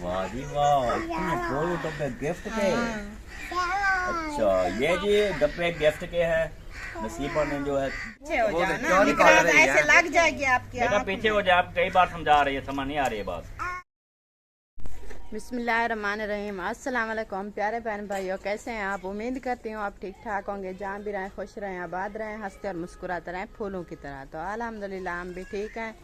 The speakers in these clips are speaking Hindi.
वाह जी वाह, इतने बड़े डब्बे गिफ्ट के। अच्छा ये जी डब्बे गिफ्ट के हैं। नसीबा ने जो है पीछे हो जाना, निकरात ऐसे लग जाएगी आपकी बेटा, आँख पीछे में। हो जाए। आप कई बार समझा रही है, समझ नहीं आ रही है बात। बिस्मिल्लाहिर्रहमानिर्रहीम। अस्सलाम वालेकुम प्यारे बहन भाइयों, कैसे हैं आप? उम्मीद करती हूँ आप ठीक ठाक होंगे। जहाँ भी रहें खुश रहें, आबाद रहें, हंसते और मुस्कुराते रहें फूलों की तरह। तो अल्हम्दुलिल्लाह हम भी ठीक हैं,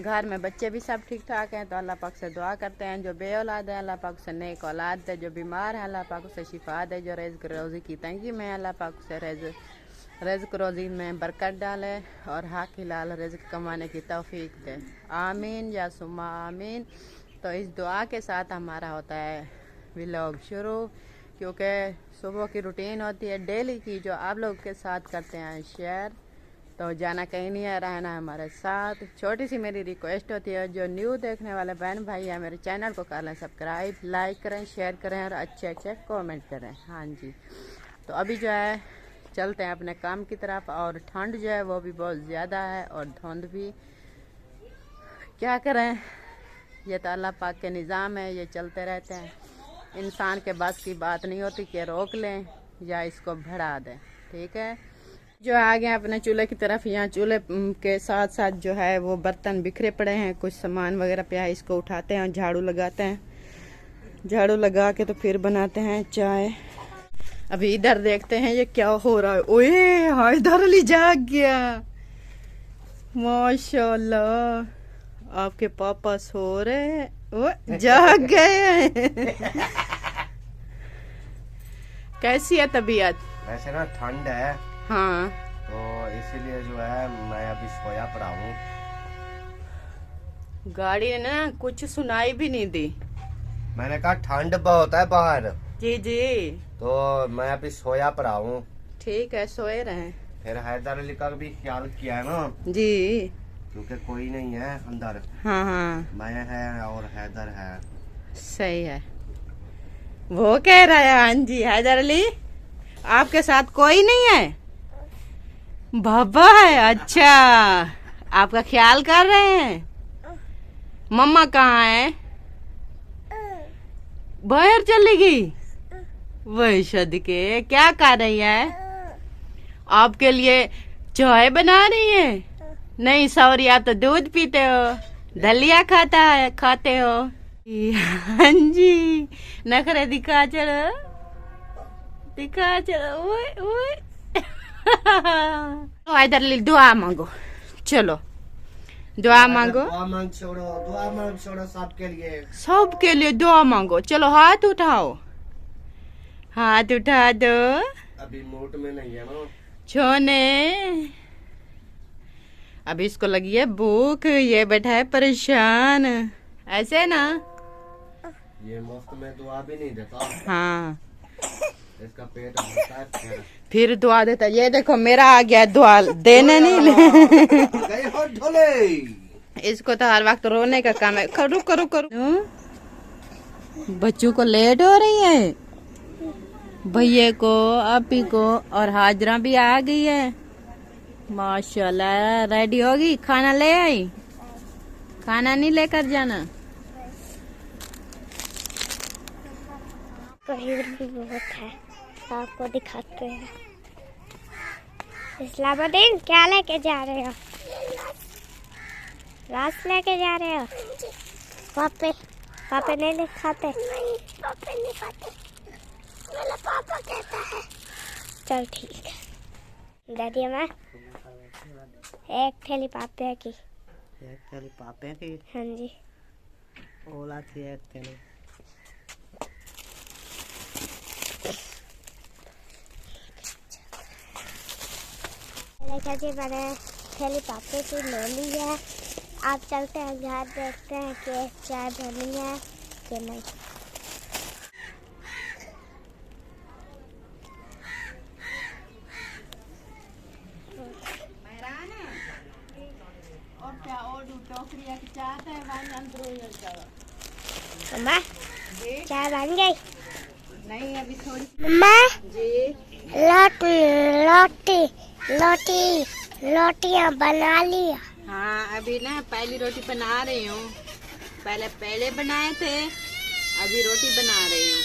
घर में बच्चे भी सब ठीक ठाक हैं। तो अल्लाह पाक से दुआ करते हैं जो बे औलाद है अल्लाह पाक से नेक औलाद दे, जो बीमार है अल्लाह पाक से शिफा दे, जो रिज़्क़ रोज़ी की तंगी में अल्लाह पाक से रिज़्क़ रोज़ी में बरकत डाले और हक हिलाल रिज़्क़ कमाने की तौफीक दे। आमीन या सुम्मा आमीन। तो इस दुआ के साथ हमारा होता है व्लॉग शुरू, क्योंकि सुबह की रूटीन होती है डेली की, जो आप लोग के साथ करते हैं शेयर। तो जाना कहीं नहीं है, रहना है हमारे साथ। छोटी सी मेरी रिक्वेस्ट होती है, जो न्यू देखने वाले बहन भाई हैं मेरे चैनल को कर लें सब्सक्राइब, लाइक करें, शेयर करें और अच्छे अच्छे कमेंट करें। हाँ जी, तो अभी जो है चलते हैं अपने काम की तरफ। और ठंड जो है वो भी बहुत ज़्यादा है और धुंध भी। क्या करें, ये तो अल्लाह पाक के निज़ाम है, ये चलते रहते हैं। इंसान के बस की बात नहीं होती कि रोक लें या इसको बढ़ा दें। ठीक है, जो आ गए अपने चूल्हे की तरफ। यहाँ चूल्हे के साथ साथ जो है वो बर्तन बिखरे पड़े हैं, कुछ सामान वगैरह पे है, इसको उठाते हैं, झाड़ू लगाते हैं। झाड़ू लगा के तो फिर बनाते हैं चाय। अभी इधर देखते हैं ये क्या हो रहा है। ओए हैदर अली जाग गया, माशाल्लाह। आपके पापा सो रहे हैं, वो जाग गए हैं। कैसी है तबीयत? वैसे ना ठंड है, हाँ, तो इसीलिए जो है मैं अभी सोया पड़ा हूँ। गाड़ी ने ना कुछ सुनाई भी नहीं दी। मैंने कहा ठंड बहुत है बाहर, जी जी, तो मैं अभी सोया पड़ा हूँ। ठीक है, सोए रहे। फिर हैदर अली का भी ख्याल किया है ना, जी क्योंकि कोई नहीं है अंदर, हाँ हाँ, मैं है और हैदर है। सही है। वो कह रहा है हाँ जी हैदर अली आपके साथ कोई नहीं है, बाबा है। अच्छा, आपका ख्याल कर रहे हैं। मम्मा कहाँ है? बाहर चली गई। वही सदके क्या कर रही है? आपके लिए चाय बना रही है? नहीं सॉरी, आप तो दूध पीते हो, दलिया खाते हो। हाँ जी, नखरे दिखा चलो, दिखा चलो। ओए ओए इधर ले दुआ मांगो, चलो दुआ मांगो। दुआ मांग छोड़ो सबके लिए, सबके लिए दुआ मांगो। चलो हाथ उठाओ, हाथ उठा दो। अभी मूड में नहीं है ना। छोने अभी इसको लगी है भूख, ये बैठा है परेशान, ऐसे ना। ये मुफ्त में दुआ भी नहीं देता, हाँ, इसका पेट भरता है फिर दुआ देता। ये देखो मेरा आ गया दुआ देने नहीं गए हो ढोले। इसको तो हर वक्त रोने का काम है। करो करो करो, बच्चों को लेट हो रही है, भैया को, आपी को, और हाजरा भी आ गई है। माशाल्लाह, रेडी होगी, खाना ले आई? खाना नहीं लेकर जाना? भीड़ भी बहुत है, आपको दिखाते हैं। इस्लामुद्दीन क्या लेके जा रहे हो? रास लेके जा रहे हो? पापे पापे नहीं खाते? पापे नहीं खाते, मेरा पापा कहता है। चल ठीक है, दादी माँ एक थैली पापे की। एक थैली पापे की? हाँ जी, ओला थी एक थैली। जी मैंने थैली पापे की ले ली है। आप चलते हैं घर, देखते हैं कि चाय बनी है कि नहीं। मम्मा चाय बन गई? नहीं, अभी थोड़ी। मम्मा जी, रोटियां बना लिया। हाँ अभी ना पहली रोटी बना रही हूँ। पहले बनाए थे, अभी रोटी बना रही हूँ।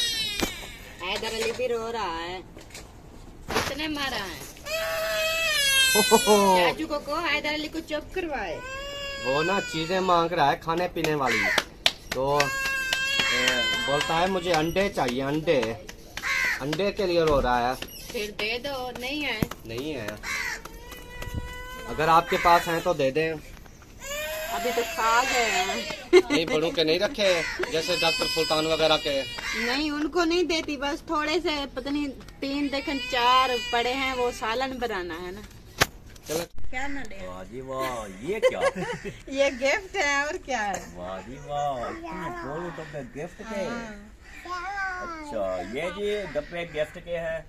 हैदर अली भी रो रहा है। किसने मारा है? चाचू को कहो हैदर अली को चुप करवाए। वो ना चीजें मांग रहा है खाने पीने वाली, तो बोलता है मुझे अंडे चाहिए, अंडे के लिए रो रहा है। फिर दे दो। नहीं है? नहीं है, अगर आपके पास है तो दे दें। अभी तो खा गए हैं। नहीं बड़ों के नहीं रखे, जैसे डॉक्टर सुल्तान वगैरह के। नहीं, उनको नहीं देती, बस थोड़े से पता नहीं 3 देखन 4 पड़े हैं, वो सालन बनाना है ना। चलो क्या ना दे? वाह जी वाह, ये क्या? ये गिफ्ट है और क्या है? वाह जी वाह, इतने बोलो डब्बे गिफ्ट के। अच्छा, ये जी डब्बे गिफ्ट के हैं।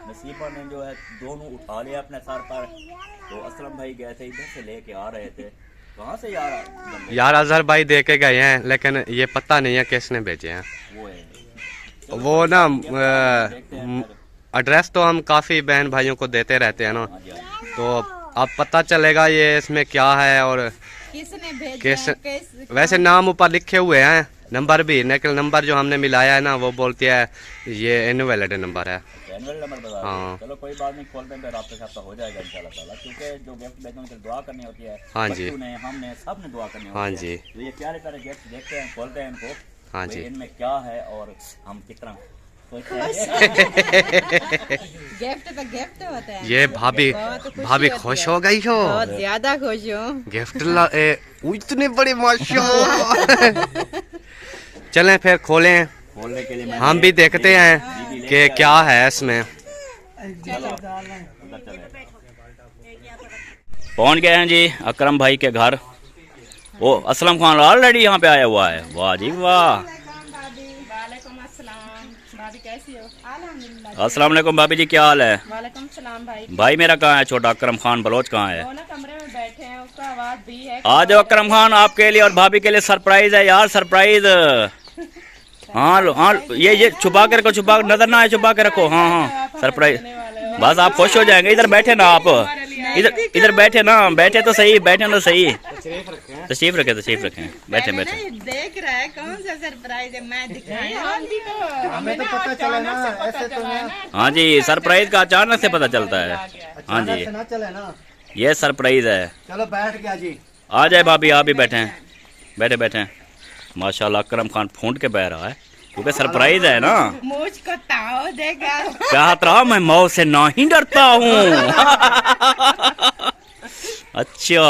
नसीबा ने जो है दोनों उठा लिया अपने सर पर। तो असलम भाई गए थे, इधर से लेके आ रहे थे। कहाँ से यार अजहर भाई दे के गए हैं, लेकिन ये पता नहीं है किसने भेजे हैं। वो ना एड्रेस तो हम काफी बहन भाइयों को देते रहते हैं ना, तो अब पता चलेगा ये इसमें क्या है और किसने भेजा है, वैसे नाम ऊपर लिखे हुए हैं, नंबर भी, लेकिन नंबर जो हमने मिलाया है ना वो बोलती है ये इनवैलिड नंबर है। नंबर बता। हाँ चलो कोई बात नहीं, कॉल पे राब्ता शाब्ता हो जाएगा इंशाल्लाह ताला, क्योंकि जो गिफ्ट भेजने उनके दुआ करनी होती है। हाँ जी, ने हमने सब ने दुआ करनी होती है। हाँ जी, तो ये प्यारे प्यारे गिफ्ट देखते हैं, खोलते हैं इनको। हाँ जी, इनमें क्या है और हम कितना गिफ्ट तो गिफ्ट होता है। ये भाभी खुश हो गई हो? बहुत ज्यादा खुश हूँ। गिफ्ट इतने बड़े माशाल्लाह। चलें फिर खोलें, खोलने के लिए हम भी देखते हैं कि क्या है इसमें। पहुंच गए हैं जी अकरम भाई के घर। ओ असलम खान ऑलरेडी यहाँ पे आया हुआ है। वाह जी वाह। अस्सलाम वालेकुम भाभी जी, क्या हाल है? वालेकुम सलाम भाई। भाई मेरा कहाँ है? छोटा अकरम खान बलोच कहाँ है? वो ना कमरे में बैठे हैं, उसका आवाज भी है। आ जाओ अकरम खान, आपके लिए और भाभी के लिए सरप्राइज है यार, सरप्राइज। हाँ हाँ, ये छुपा के रखो, छुपा नजर ना आए, छुपा के रखो। हाँ हाँ सरप्राइज, बस आप खुश हो जाएंगे। इधर बैठे ना आप, इधर बैठे ना, बैठे तो सही, बैठे तो सही। तशरीफ रखे, तशरीफ रखे, बैठे बैठे। देख रहा है कौन सा सरप्राइज है, मैं दिखाया। हमें तो पता चला ना, ऐसे तो हाँ जी, सरप्राइज का अचानक से पता चलता है। हाँ जी, ना चले ना। ये सरप्राइज है। चलो बैठ गया जी। आ जाए भाभी, आप भी बैठे, बैठे बैठे। माशाल्लाह अकरम खान फूंट के बह रहा है, क्योंकि सरप्राइज है ना। मुझको ताव देगा। चाहत रहा मैं मौत से नहीं डरता हूँ। अच्छा,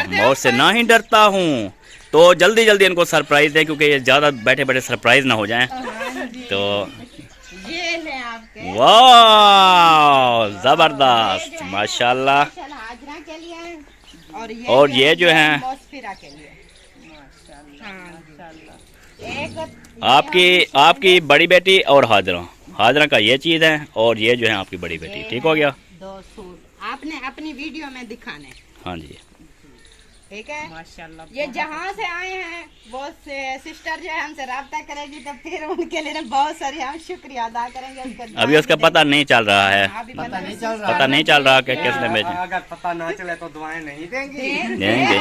मौत से नहीं डरता हूँ। तो जल्दी जल्दी इनको सरप्राइज दें, क्योंकि ये ज्यादा बैठे बैठे सरप्राइज ना हो जाएं। तो ये ले आपके। वाह जबरदस्त, माशाल्लाह। हाजरा के लिए और ये जो है मौसफिरा के लिए। एक आपकी बड़ी बेटी और हाजरा का ये चीज है, और ये जो है आपकी बड़ी बेटी। ठीक हो गया? 2 सूट आपने अपनी वीडियो में दिखाने। हाँ जी, ठीक है माशाल्लाह। ये जहाँ से आए हैं वो सिस्टर जो है हमसे राब्ता करेगी, तो फिर उनके लिए बहुत सारी हम शुक्रिया अदा करेंगे। अभी उसका पता नहीं चल रहा है, पता नहीं चल रहा, पता नहीं चल रहा कि किसने भेजा। अगर पता ना चले तो दुआएं नहीं देंगे। देंगे।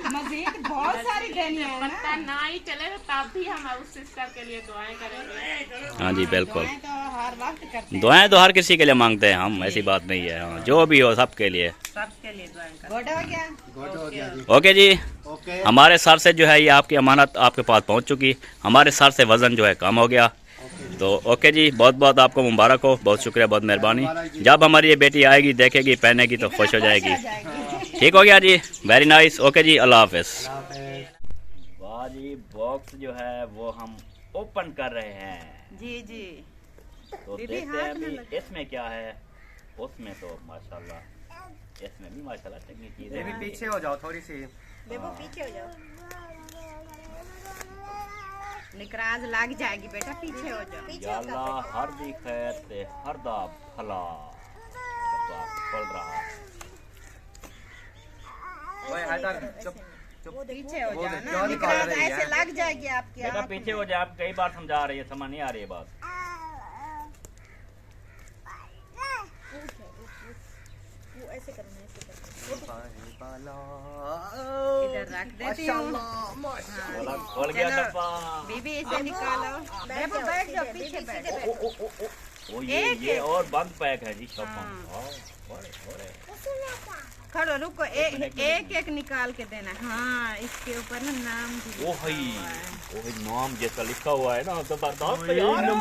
मजीद बहुत सारी देनी है ना। पता ना ही चले तो तब भी हम उस सिस्टर के लिए दुआएं करेंगे। हाँ जी बिल्कुल, दुआएं तो हर वक्त करते हैं। दुआएं तो हर किसी के लिए मांगते हैं हम, ऐसी बात नहीं है। हाँ, जो भी हो सबके लिए। सबके लिए दुआएं करेंगे। गुड हो गया। ओके जी, ओके। हमारे सर से जो है ये आपकी अमानत आपके पास पहुंच चुकी। हमारे सर से वजन जो है कम हो गया। तो ओके जी, बहुत बहुत आपको मुबारक हो, बहुत शुक्रिया, बहुत मेहरबानी। जब हमारी ये बेटी आएगी, देखेगी, पहनेगी तो खुश हो जाएगी। ठीक हो गया जी, वेरी नाइस। ओके जी, अल्लाह हाफिज। वाह जी, बॉक्स जो है वो हम ओपन कर रहे हैं। जी जी। तो देखते हैं अभी इसमें क्या है। उसमें तो माशाल्लाह, इसमें भी माशाल्लाह चंगी चीजें हैं। पीछे हो जाओ थोड़ी सी। बेबू पीछे हो जाओ, निकराज लग जाएगी बेटा, पीछे हो जाओ। या अल्लाह हर दी खैर से हर दा भला खोल रहा। ओए हैदर चुप। पीछे हो जाओ ना, क्यों निकाल निकराज रही है? ऐसे लग जाएगी आपकी। बेटा पीछे हो जाए, आप कई बार समझा रही है, समझ नहीं आ रही है बात। इधर रख देती हूँ। खोल गया चलो। डब्बा। बीबी इसे निकालो। देखो बैठ जाओ पीछे बैठ ओ ये और बंद पैक है जी शॉप खड़ो रुको एक एक निकाल के देना। हाँ इसके ऊपर ना नाम भी ओ लिखा भाई हुआ है। ओ भाई नाम जैसा लिखा हुआ है ना जबरदस्त यार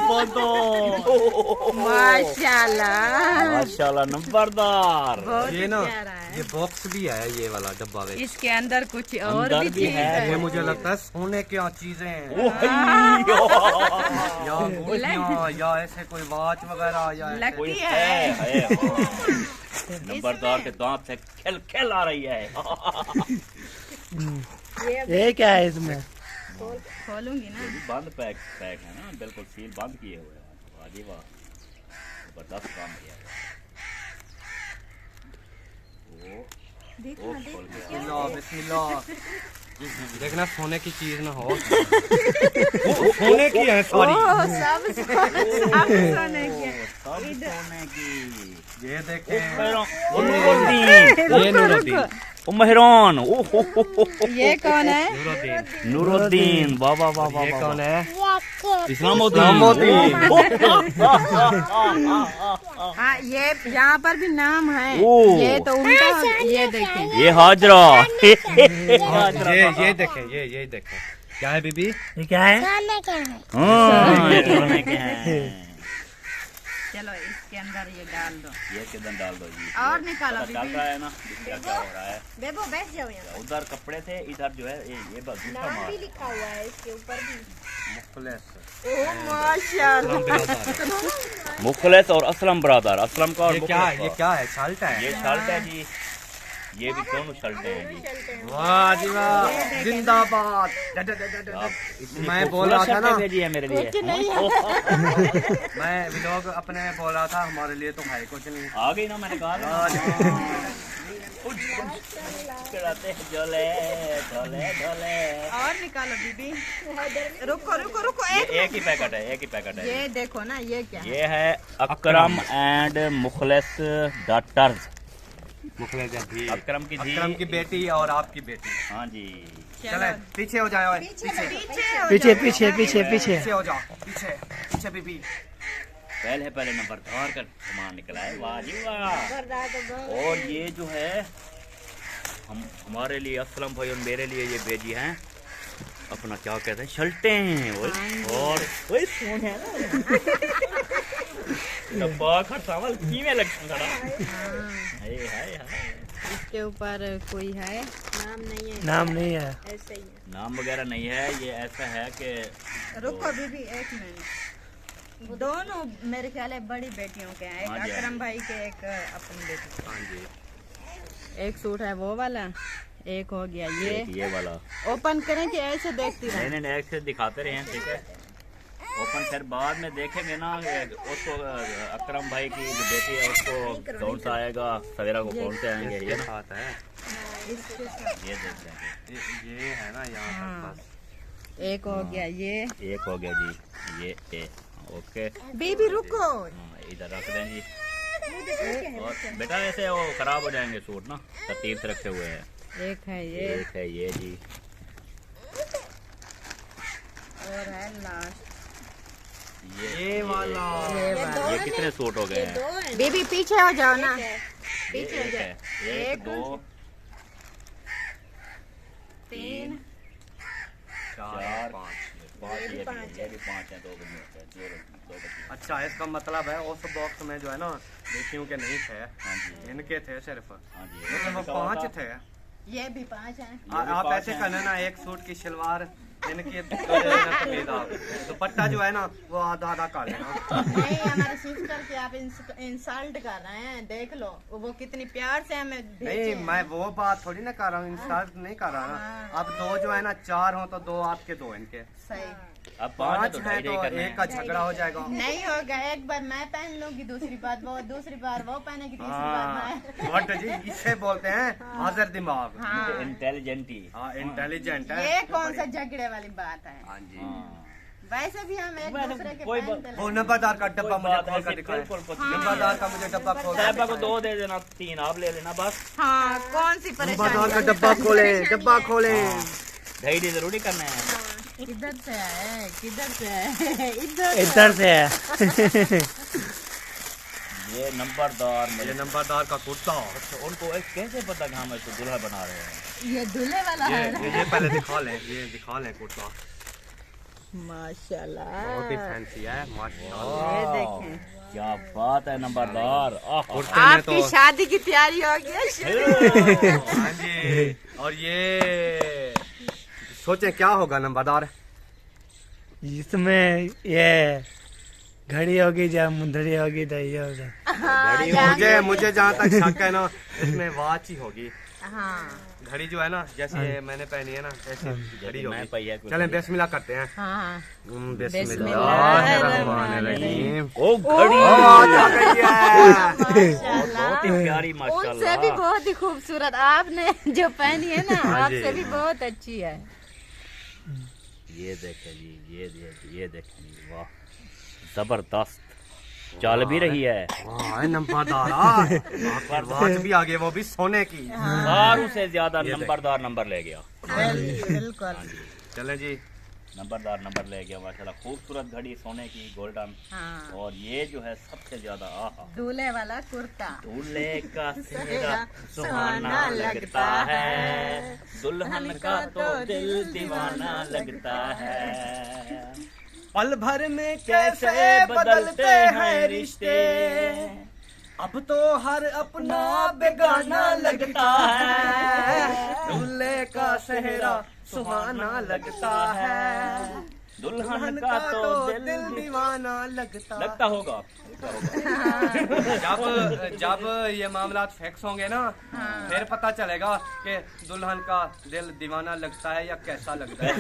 माशाल्लाह माशाल्लाह नंबरदार। बहुत ये ना प्यारा है। ये बॉक्स भी है, ये वाला डब्बा में। इसके अंदर कुछ और अंदर भी भी चीज है। है। ये मुझे लगता है सोने की चीजें हैं, ओ भाई या अंगूठियां या ऐसे कोई वॉच वगैरह या ऐसे। कोई लगती है है। नंबरदार के दांत से खेल खेल आ रही है। ये क्या है इसमें? खोलूंगी ना। बंद पैक पैक है ना, बिल्कुल सील बंद किए हुए हैं। वाह जी वाह जबरदस्त काम किया है। ओ खोल गया। बिस्मिल्लाह बिस्मिल्लाह। देखना सोने की चीज ना हो। सोने की है सॉरी। सब सोने की है। सब सोने की। ये देखें, ये नूरुद्दीन ओ मेहरान ओ हो। ये कौन है? नूरुद्दीन वाह वाह वाह ये वाह कौन है? इस्लामुद्दीन। हाँ ये यहाँ पर भी नाम है। ओ। ये तो उल्टा ये देखें। ये हाजरा। ये देखें, ये देखें क्या है बीबी? ये क्या है? खाने क्या है? हाँ, ये सोने के हैं। चलो इसके अंदर ये डाल दो ये किधर डाल दो जी। और निकालो पता चल बीबी। रहा है ना क्या क्या हो रहा है। बेबो बैठ जाओ यहाँ। उधर कपड़े थे, इधर जो है ये बस दूसरा नाम माल। भी लिखा हुआ है इसके ऊपर भी। ओह माशाल्लाह। मुखलिस और असलम बरादर। असलम का और ये क्या है? मुखलिस ये का। क्या है? शर्ट है? ये शर्ट है जी। ये भी दोनों शर्टें हैं जी। वाह जी वाह, जिंदाबाद। मैं बोल रहा था ना, भेजी है मेरे लिए। मैं व्लॉग अपने में बोल रहा था हमारे लिए तो है कुछ नहीं। आ गई ना, मैंने कहा ना। चढ़ाते हैं झोले झोले झोले। और निकालो बीबी। रुको रुको रुको एक ही पैकेट है, एक ही पैकेट है। ये देखो ना ये क्या है? ये है अकरम एंड मुखलिस डॉटर्स। अकरम की धी। अकरम की बेटी और आपकी बेटी। हाँ जी। चले पीछे हो जाओ, पीछे पीछे पीछे पीछे पीछे। हो जाओ, पीछे पीछे बीबी। पहले नंबरदार का सामान निकला है। वाह जी वाह। और ये जो है हमारे लिए असलम भाई और मेरे लिए ये भेजी हैं अपना क्या कहते हैं शर्टें। और वही सोन है ना बाखर चावल कीमे लगता खड़ा। हाय हाय हाय। इसके ऊपर कोई है? नाम नहीं है। नाम नहीं है। ऐसे ही है। नाम वगैरह नहीं है। ये ऐसा है कि रुको बीबी एक मिनट। दोनों मेरे ख्याल है बड़ी बेटियों के हैं। एक हाँ जी, हाँ अकरम भाई के, एक अपनी बेटी के। हाँ जी। एक सूट है वो वाला, एक हो गया ये वाला। ओपन करें कि ऐसे देखती नहीं रहें? नहीं एक से दिखाते रहे, ठीक है। ओपन फिर बाद में देखेंगे ना उसको अकरम भाई की जो बेटी है उसको कौन सा आएगा, सवेरा को कौन से आएंगे, ये ना आता है ये देख लेंगे। ये है ना यहाँ हाँ। तक एक हो गया ये। एक हो गया जी ये ओके। बेबी रुको। हाँ, इधर रख दें जी। और बेटा ऐसे वो खराब हो जाएंगे सूट ना, तरतीब से रखे हुए हैं। एक है ये एक है ये जी। और है लास्ट ये वाला। ये कितने सूट हो गए हैं? बेबी पीछे हो जाओ ना। ये एक है, एक दो तीन चार पाँच। ये भी पाँच है। दो बच्चे। अच्छा इसका मतलब है उस बॉक्स में जो है ना बेटियों के नहीं थे, हाँ जी इनके थे सिर्फ। हाँ जी। मतलब वो 5 थे। ये भी 5 है। आप ऐसे करना ना, एक सूट की शलवार इनकी दुपट्टा जो है ना वो आधा आधा कर लेना। नहीं हमारे सिस्टर के आप इंसल्ट कर रहे हैं। देख लो वो कितनी प्यार से हमें भेजे नहीं हैं। मैं वो बात थोड़ी ना कर रहा हूँ, इंसल्ट नहीं कर रहा ना। अब 2 जो है ना 4 हो तो 2 आपके 2 इनके। सही। अब 5 5 तो है ढाई तो करने एक का हैं। झगड़ा हो जाएगा। नहीं होगा, एक बार मैं पहन लूंगी, दूसरी बार वो, दूसरी बार वो पहनेगी, तीसरी बार मैं। व्हाट जी इससे बोलते हैं हाजिर दिमाग। हाँ इंटेलिजेंट ही। हाँ इंटेलिजेंट है। ये कौन सा झगड़े वाली बात है? हाँ जी। हाँ। वैसे भी हम एक दूसरे के कोई पहनते वो नंबरदार का डब्बा मुझे खोल कर दिखाएं। बिल्कुल कुछ नंबरदार का मुझे डब्बा खोल कर साहिबा को दिखाएं। 2 दे देना, 3 आप ले लेना बस। हाँ, कौन सी नंबरदार का परेशानी? डब्बा खोले, डब्बा खोले। धैर्य जरूरी करना है। किधर से है, किधर से है? इधर इधर से है। ये नंबरदार ये मेरे नंबरदार का कुर्ता। उनको कैसे पता कि हम इसको दूल्हा बना रहे हैं? ये दूल्हे वाला है ना? ये पहले दिखा लें, ये दिखा लें कुर्ता। माशाल्लाह, बहुत ही फैंसी है माशाल्लाह। ये देखें, क्या बात है नंबरदार। कुर्ते में आपकी तो शादी की तैयारी हो गई है शुरू। हाँ जी। और ये सोचे क्या होगा नंबरदार? इसमें ये घड़ी होगी, जब मुंदरी होगी तो ये होगा। मुझे जहाँ तक शक है ना, इसमें वॉच ही होगी। हाँ घड़ी जो है ना, जैसे ये मैंने पहनी है ना, ऐसी घड़ी मैं होगी। पहिया कुछ चलें बिस्मिल्लाह करते हैं। हाँ, बिस्मिल्लाहिर्रहमानिर्रहीम। ओ घड़ी आ गई है। बहुत ही प्यारी उनसे भी माशाल्लाह। बहुत ही खूबसूरत आपने जो पहनी है ना, हाँ जी। आपसे भी बहुत अच्छी है। ये देखें जी, ये देखें जी, वाह जबरदस्त चल भी रही है। हाँ नंबरदार वॉच भी आ गई, वो भी सोने की। सारों से ज्यादा नंबरदार नंबर ले गया। बिल्कुल। चलें जी। नंबरदार नंबर ले गया माशाल्लाह। खूबसूरत घड़ी सोने की, गोल्डन। हाँ, और ये जो है सबसे ज्यादा आहा, दूल्हे वाला कुर्ता। दूल्हे का सेहरा सुहाना लगता है, दुल्हन का तो दिल दीवाना लगता है। पल भर में कैसे बदलते हैं रिश्ते, अब तो हर अपना बेगाना लगता है। दूल्हे का सेहरा सुहाना लगता है, दुल्हन का तो दिल दीवाना लगता होगा। जब ये मामलात फिक्स होंगे ना, फिर पता चलेगा कि दुल्हन का दिल दीवाना लगता है या कैसा लगता है।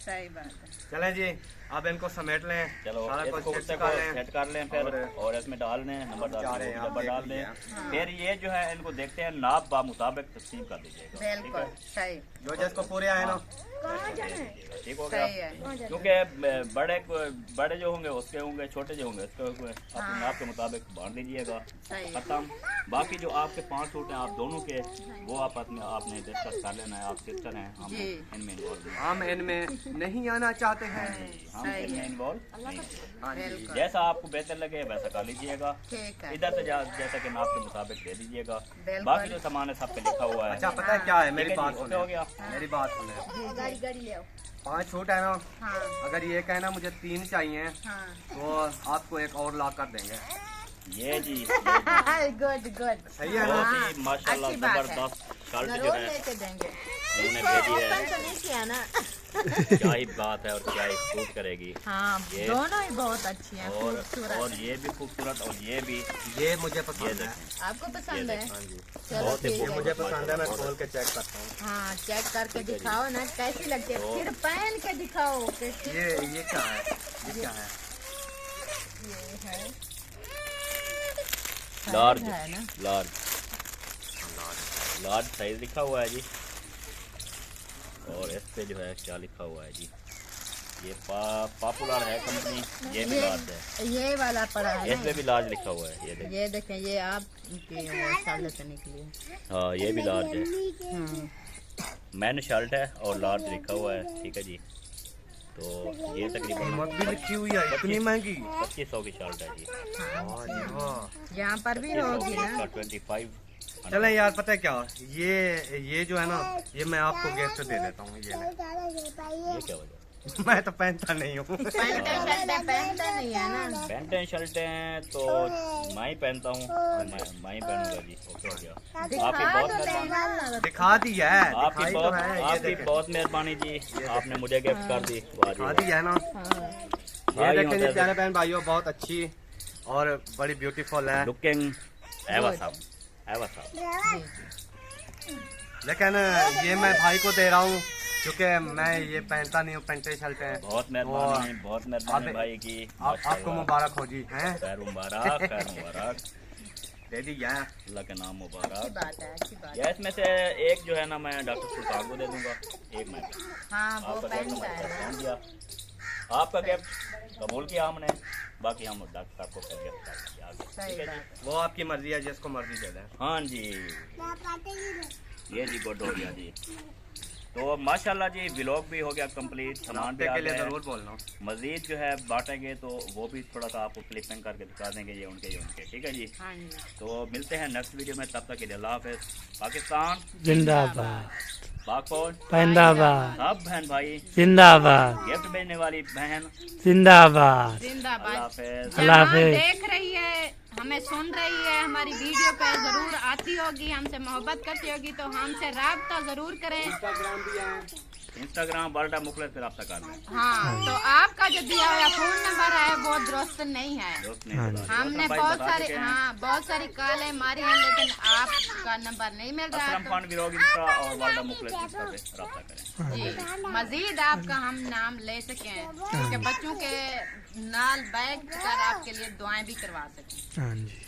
सही बात है। चलें जी, अब इनको समेट लें। चलो सारा इसको कुछ कुर्ते सेट को कर लें। सेट कर लें फिर, और इसमें डाल दें नंबरदार जा रहे हैं, को आप डब्बा डाल देख दें। लीजिए। फिर ये जो है इनको देखते हैं, नाप बा मुताबिक तकसीम कर दीजिएगा। ठीक है? बिल्कुल सही, जो जिसको पूरे आए ना। ठीक हो सही गया। है। क्योंकि बड़े जो होंगे उसके होंगे, छोटे जो होंगे उसके होंगे, अपने नाप के मुताबिक बांध दीजिएगा। सही है। खत्म। बाकी जो आपके 5 सूट हैं आप दोनों के, वो आपने डिस्कस कर लेना है। आप सिस्टर हैं, हम जी। इनमें इन्वॉल्व नहीं हम इनमें नहीं आना चाहते हैं। हम सही इनमें है। इन्वॉल्व नहीं हैं। बिल्कुल जैसा आपको बेहतर लगे वैसा कर लीजिएगा। ठीक है। इधर से जैसा कि नाप के मुताबिक दे दीजिएगा। बिल्कुल। बाकी जो सामान है सब पे लिखा हुआ है। अच्छा पता है क्या है, मेरी ठीक है बात जी, सुने। हो गया। मेरी बात सुने। गाड़ी ले आओ। 5 सूट है ना, हाँ अगर ये कहना मुझे 3 चाहिए हाँ, तो आपको एक और ला कर देंगे। ये जी गुड गुड। सही है ना? बहुत ही माशाल्लाह अच्छी बात है। जबरदस्त शर्ट जो जरूर है लेके देंगे। उन्होंने इसको भेजी है। ओपन तो नहीं किया ना? क्या ही बात है और क्या ही सूट करेगी। हाँ, ये- दोनों ही बहुत अच्छी हैं, और खूबसूरत। ये भी खूबसूरत और ये भी। ये मुझे ये पसंद है। देखें, आपको पसंद है? हाँ जी, चलो बहुत ही ठीक ये है। मुझे पसंद है। मैं खोल के चेक करता हूँ। हाँ, चेक करके दिखाओ ना कैसी लगती है, फिर पहन के दिखाओ कैसी। ये क्या है? ये क्या है? ये है लार्ज है ना? लार्ज साइज लिखा हुआ है जी। और इस पे जो है क्या लिखा हुआ है जी, ये पॉपुलर है कंपनी, ये भी लार्ज है। ये वाला पड़ा है इस ना? पे भी लार्ज लिखा हुआ है, ये देखिए। ये देखें, ये आपकी साले से निकली है। हाँ ये भी लार्ज है। मैन शर्ट है और लार्ज लिखा हुआ है। ठीक है जी, तो ये तकरीबन कीमत भी लिखी हुई है, इतनी महंगी। 2500 की शर्ट है जी। हाँ जी, हाँ। यहाँ पर भी होगी ना? 25। चलें यार, पता है क्या, ये जो है ना, ये मैं आपको गिफ्ट दे देता हूँ। ये ले। ये क्या वजह? मैं तो पहनता नहीं हूँ। पैंट शर्ट पहनता नहीं है ना? पैंटें शर्टें तो मैं ही पहनता हूँ, मैं ही पहनूंगा जी। ओके हो गया। आपकी बहुत मेहरबानी। दिखा दी है, आपकी दिखाई तो बहुत है। ये आपकी देखें, बहुत मेहरबानी जी, आपने मुझे गिफ्ट कर दी। वाह जी दिखा वाह। दी है ना। ये देखें जी प्यारे बहन भाइयों, बहुत अच्छी और बड़ी ब्यूटीफुल है। लुकिंग एवसम। लेकिन ये मैं भाई को दे रहा हूँ क्योंकि मैं ये पहनता नहीं हूँ पेंटे शर्टें। बहुत मेहरबानी, बहुत मेहरबानी अब- भाई की। आपको मुबारक हो जी। हैं? खैर मुबारक, खैर मुबारक। दे दी क्या? अल्लाह के नाम अच्छी मुबारक। बात है, अच्छी बात है। या इसमें से एक जो है ना मैं डॉक्टर सुल्तान को दे दूंगा, एक मैं हाँ वो आपका गिफ्ट पहनता हमारे है। पास पहुंच गया। आपका गिफ्ट कबूल किया हमने, बाकी हम डॉक्टर साहब को फिर गिफ्ट कर देंगे आगे। सही ठीक है बात जी। वो आपकी मर्जी है, जिसको मर्जी दे दें। हाँ जी, ये जी गुड हो गया जी। तो माशाल्लाह जी व्लॉग भी हो गया कंप्लीट, सामान भी नाश्ते आ के लिए गया है। जरूर बोलना। मजीद जो है बांटेंगे तो वो भी थोड़ा सा आपको क्लिपिंग करके दिखा देंगे, ये उनके। ठीक है जी। हाँ जी। तो मिलते हैं नेक्स्ट वीडियो में, तब तक के लिए अल्लाह हाफिज़। पाकिस्तान जिंदाबाद, पाक फौज पैंदाबाद, सब बहन भाई, जिंदाबाद, गिफ्ट भेजने वाली बहन, जिंदाबाद। अल्लाह जिंदाबाद। हाफिज़। अल्लाह जहाँ हाफिज़। देख रही है, हमें सुन रही है, हमारी वीडियो पे जरूर आती होगी, हमसे मोहब्बत करती होगी तो हमसे राब्ता जरूर करें। इंस्टाग्राम भी है। इंस्टाग्राम बर्डा मुखलिस से रब्ता कर लें। हाँ, तो आपका जो दिया हुआ फोन नंबर है वो दुरुस्त नहीं है। दोस्त नहीं हाँ बता रहे। हमने रोशन भाई बहुत बता सारी चुके हैं। हाँ बहुत सारी कॉलें मारी हैं, लेकिन आपका नंबर नहीं मिल रहा असलम है। खान विरोग इंस्टा और वर्ल्डा मुखलिस इंस्टा पे रब्ता करें। तो जी मजीद आपका हम नाम ले सकें, क्योंकि बच्चों के नाल बैठ कर आपके लिए दुआएं भी करवा सकें। हाँ जी।